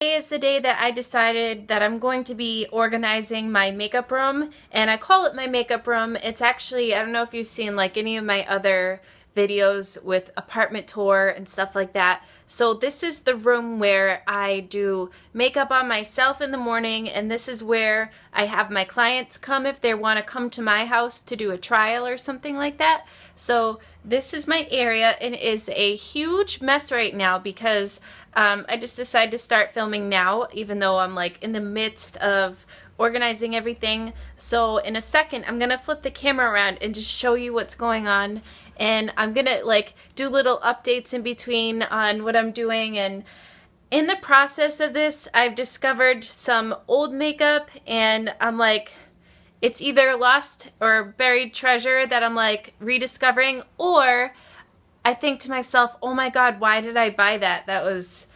Today is the day that I decided that I'm going to be organizing my makeup room, and I call it my makeup room. It's actually, I don't know if you've seen like any of my other videos with apartment tour and stuff like that. So this is the room where I do makeup on myself in the morning, and this is where I have my clients come if they want to come to my house to do a trial or something like that. So this is my area, and it is a huge mess right now because I just decided to start filming now, even though I'm like in the midst of organizing everything. So in a second, I'm gonna flip the camera around and just show you what's going on. And I'm gonna like do little updates in between on what I'm doing. And in the process of this, I've discovered some old makeup, and I'm like, it's either lost or buried treasure that I'm like rediscovering, or I think to myself, oh my God, why did I buy that? That was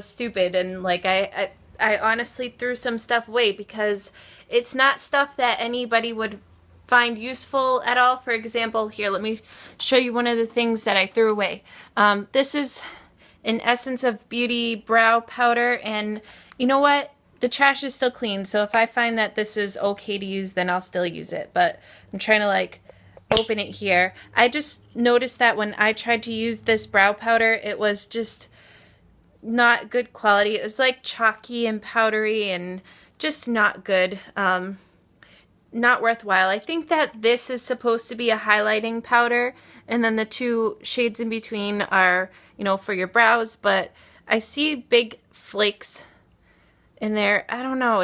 stupid. And like I honestly threw some stuff away because it's not stuff that anybody would find useful at all. For example, here, let me show you one of the things that I threw away. This is an Essence of Beauty brow powder, and you know what? The trash is still clean, so if I find that this is okay to use, then I'll still use it. But I'm trying to like open it here. I just noticed that when I tried to use this brow powder, it was just not good quality. It was like chalky and powdery and just not good. Not worthwhile. I think that this is supposed to be a highlighting powder, and then the two shades in between are, you know, for your brows, but I see big flakes in there. I don't know,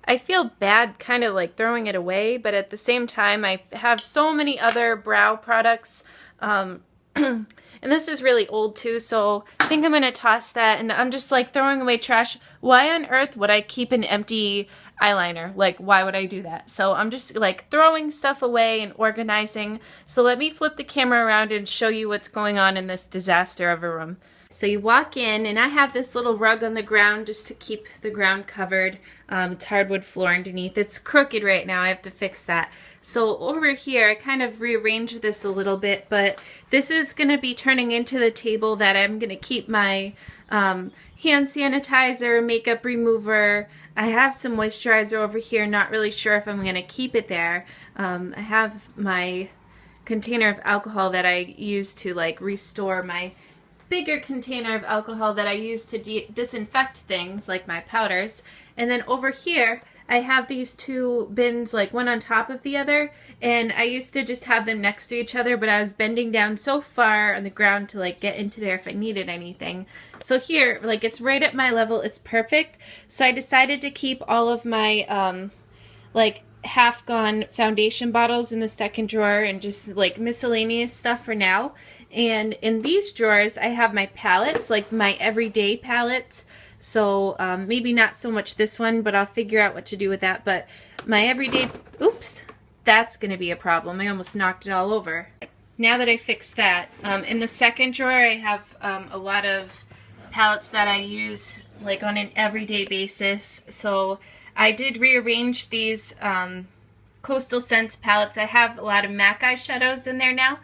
I feel bad kind of like throwing it away, but at the same time I have so many other brow products, and this is really old too, so I think I'm gonna toss that. And I'm just like throwing away trash. Why on earth would I keep an empty eyeliner? Like, why would I do that? So I'm just like throwing stuff away and organizing. So let me flip the camera around and show you what's going on in this disaster of a room. So you walk in, and I have this little rug on the ground just to keep the ground covered. It's hardwood floor underneath. It's crooked right now. I have to fix that. So over here, I kind of rearranged this a little bit, but this is going to be turning into the table that I'm going to keep my hand sanitizer, makeup remover. I have some moisturizer over here. Not really sure if I'm going to keep it there. I have my container of alcohol that I use to like restore my bigger container of alcohol that I use to disinfect things like my powders. And then over here I have these two bins, like one on top of the other, and I used to just have them next to each other, but I was bending down so far on the ground to like get into there if I needed anything. So here, like, it's right at my level, it's perfect. So I decided to keep all of my like half-gone foundation bottles in the second drawer and just like miscellaneous stuff for now. And in these drawers I have my palettes, like my everyday palettes. So maybe not so much this one, but I'll figure out what to do with that. But my everyday, oops, that's gonna be a problem. I almost knocked it all over. Now that I fixed that, in the second drawer I have a lot of palettes that I use like on an everyday basis. So I did rearrange these Coastal Scents palettes. I have a lot of MAC eyeshadows in there now.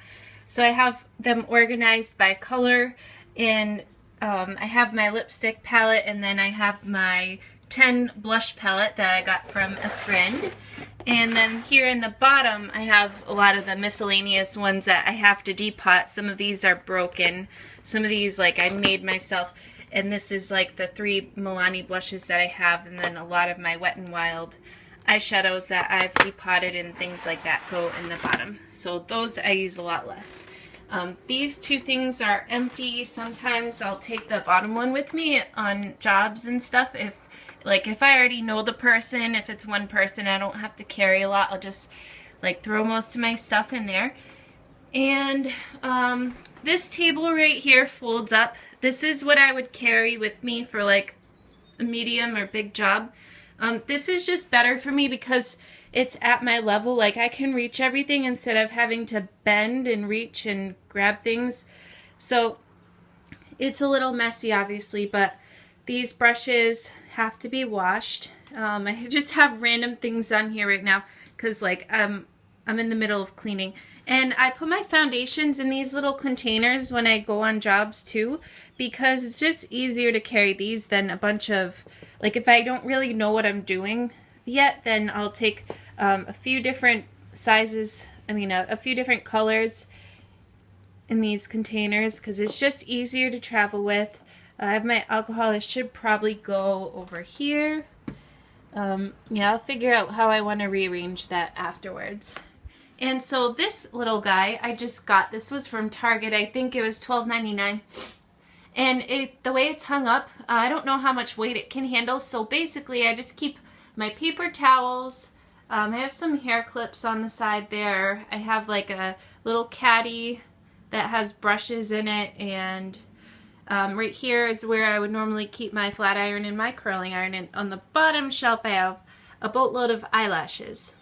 So I have them organized by color, and I have my lipstick palette, and then I have my 10 blush palette that I got from a friend. And then here in the bottom I have a lot of the miscellaneous ones that I have to depot. Some of these are broken. Some of these like I made myself. And this is like the 3 Milani blushes that I have, and then a lot of my Wet n Wild eyeshadows that I've depotted and things like that go in the bottom. So those I use a lot less. These two things are empty. Sometimes I'll take the bottom one with me on jobs and stuff. If I already know the person, if it's one person, I don't have to carry a lot. I'll just like throw most of my stuff in there. And this table right here folds up. This is what I would carry with me for like a medium or big job. This is just better for me because it's at my level. Like, I can reach everything instead of having to bend and reach and grab things. So it's a little messy, obviously, but these brushes have to be washed. I just have random things on here right now because like I'm in the middle of cleaning. And I put my foundations in these little containers when I go on jobs too, because it's just easier to carry these than a bunch of, like if I don't really know what I'm doing yet, then I'll take a few different sizes, a few different colors in these containers because it's just easier to travel with. I have my alcohol. I should probably go over here. Yeah, I'll figure out how I want to rearrange that afterwards. And so this little guy I just got, this was from Target. I think it was $12.99. And the way it's hung up, I don't know how much weight it can handle. So basically I just keep my paper towels. I have some hair clips on the side there. I have like a little caddy that has brushes in it, and right here is where I would normally keep my flat iron and my curling iron, and on the bottom shelf I have a boatload of eyelashes.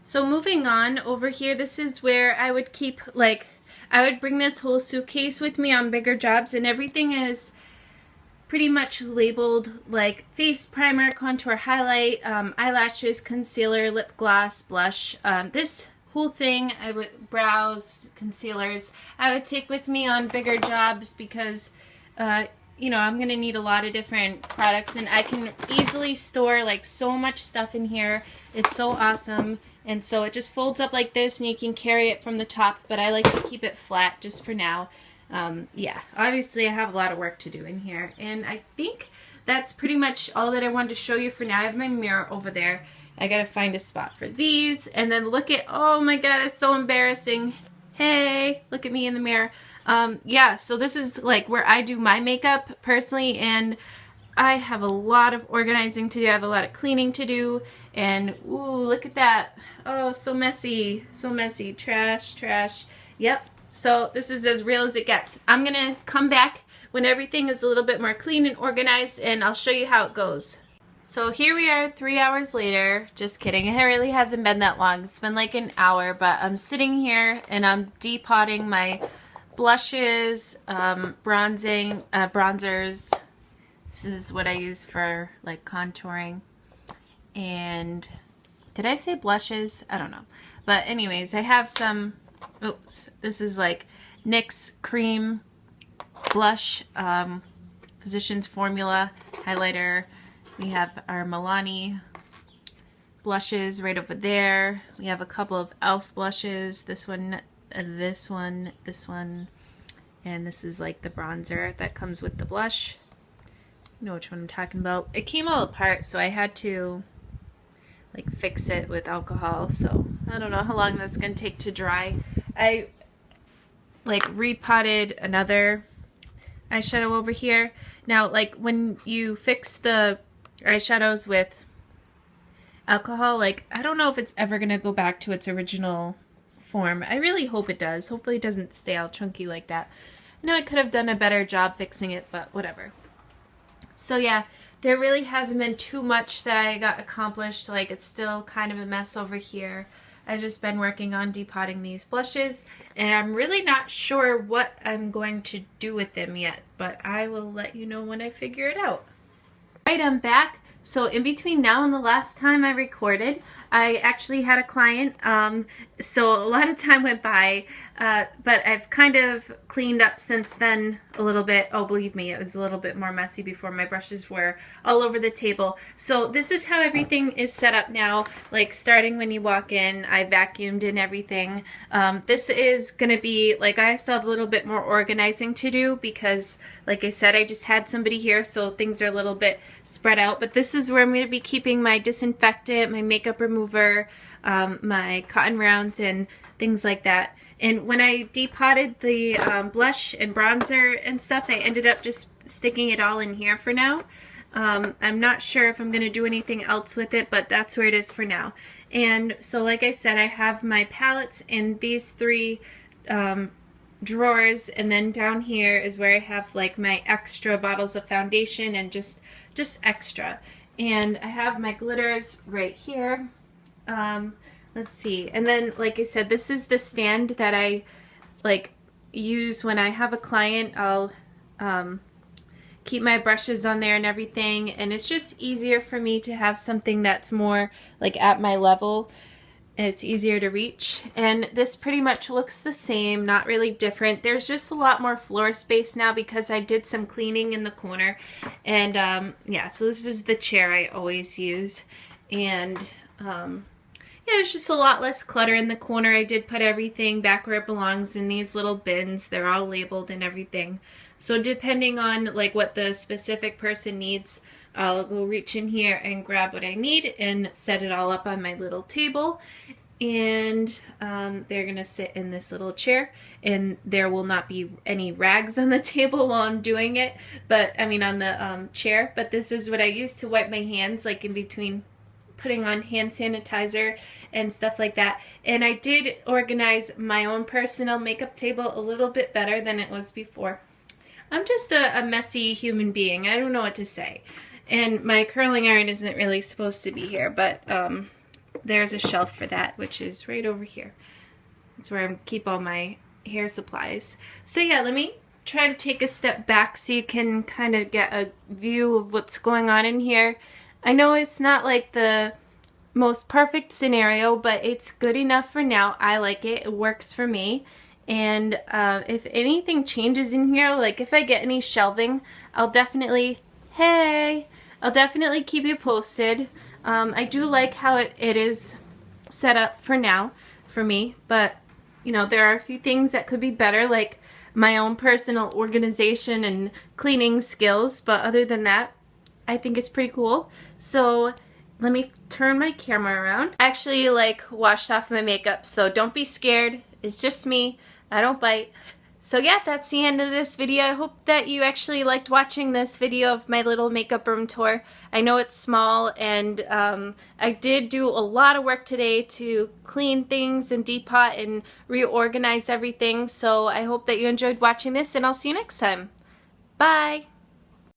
So moving on over here, this is where I would keep, like, I would bring this whole suitcase with me on bigger jobs, and everything is pretty much labeled like face primer, contour highlight, eyelashes, concealer, lip gloss, blush. This whole thing, I would brows, concealers, I would take with me on bigger jobs because you know, I'm gonna need a lot of different products, and I can easily store like so much stuff in here. It's so awesome. And so it just folds up like this and you can carry it from the top, but I like to keep it flat just for now. Yeah, obviously I have a lot of work to do in here, and I think that's pretty much all that I wanted to show you for now. I have my mirror over there. I gotta find a spot for these, and then look at, oh my god, it's so embarrassing. Hey, look at me in the mirror. Yeah, so this is like where I do my makeup personally, and I have a lot of organizing to do. I have a lot of cleaning to do, and ooh, look at that. Oh, so messy, so messy. Trash, trash. Yep. So this is as real as it gets. I'm gonna come back when everything is a little bit more clean and organized, and I'll show you how it goes. So here we are 3 hours later. Just kidding, it really hasn't been that long. It's been like an hour, but I'm sitting here and I'm depotting my blushes, bronzers. This is what I use for like contouring. And did I say blushes? I don't know. But anyways, I have some, oops, this is like NYX cream blush, Physicians Formula highlighter. We have our Milani blushes right over there. We have a couple of e.l.f. blushes. This one, this one, this one, and this is like the bronzer that comes with the blush. You know which one I'm talking about. It came all apart, so I had to like fix it with alcohol, so I don't know how long that's gonna take to dry. I like repotted another eyeshadow over here. Now, like when you fix the eyeshadows with alcohol, like I don't know if it's ever gonna go back to its original form. I really hope it does. Hopefully it doesn't stay all chunky like that. I know I could have done a better job fixing it, but whatever. So yeah, there really hasn't been too much that I got accomplished. Like it's still kind of a mess over here. I've just been working on depotting these blushes, and I'm really not sure what I'm going to do with them yet, but I will let you know when I figure it out. Alright, I'm back. So in between now and the last time I recorded, I actually had a client, so a lot of time went by, but I've kind of cleaned up since then a little bit. Oh, believe me, it was a little bit more messy before. My brushes were all over the table. So this is how everything is set up now, like starting when you walk in. I vacuumed and everything. This is going to be, like, I still have a little bit more organizing to do because, like I said, I just had somebody here, so things are a little bit spread out. But this is where I'm going to be keeping my disinfectant, my makeup remover, my cotton rounds, and things like that. And when I depotted the blush and bronzer and stuff, I ended up just sticking it all in here for now. I'm not sure if I'm going to do anything else with it, but that's where it is for now. And so like I said, I have my palettes in these three drawers, and then down here is where I have like my extra bottles of foundation and just extra. And I have my glitters right here. Let's see. And then, like I said, this is the stand that I like use when I have a client. I'll keep my brushes on there and everything, and it's just easier for me to have something that's more like at my level. It's easier to reach, and this pretty much looks the same, not really different. There's just a lot more floor space now because I did some cleaning in the corner. And yeah, so this is the chair I always use. And yeah, there's just a lot less clutter in the corner. I did put everything back where it belongs in these little bins. They're all labeled and everything. So depending on like what the specific person needs, I'll go reach in here and grab what I need and set it all up on my little table. And they're gonna sit in this little chair, and there will not be any rags on the table while I'm doing it, but I mean on the chair. But this is what I use to wipe my hands, like in between putting on hand sanitizer and stuff like that. And I did organize my own personal makeup table a little bit better than it was before. I'm just a messy human being. I don't know what to say. And my curling iron isn't really supposed to be here, but there's a shelf for that, which is right over here. That's where I keep all my hair supplies. So yeah, let me try to take a step back so you can kind of get a view of what's going on in here. I know it's not like the most perfect scenario, but it's good enough for now. I like it. It works for me. And if anything changes in here, like if I get any shelving, I'll definitely keep you posted. I do like how it is set up for now for me, but you know, there are a few things that could be better, like my own personal organization and cleaning skills, but other than that, I think it's pretty cool. So let me turn my camera around. I actually like washed off my makeup, so don't be scared. It's just me. I don't bite. So yeah, that's the end of this video. I hope that you actually liked watching this video of my little makeup room tour. I know it's small, and I did do a lot of work today to clean things and depot and reorganize everything. So I hope that you enjoyed watching this, and I'll see you next time. Bye!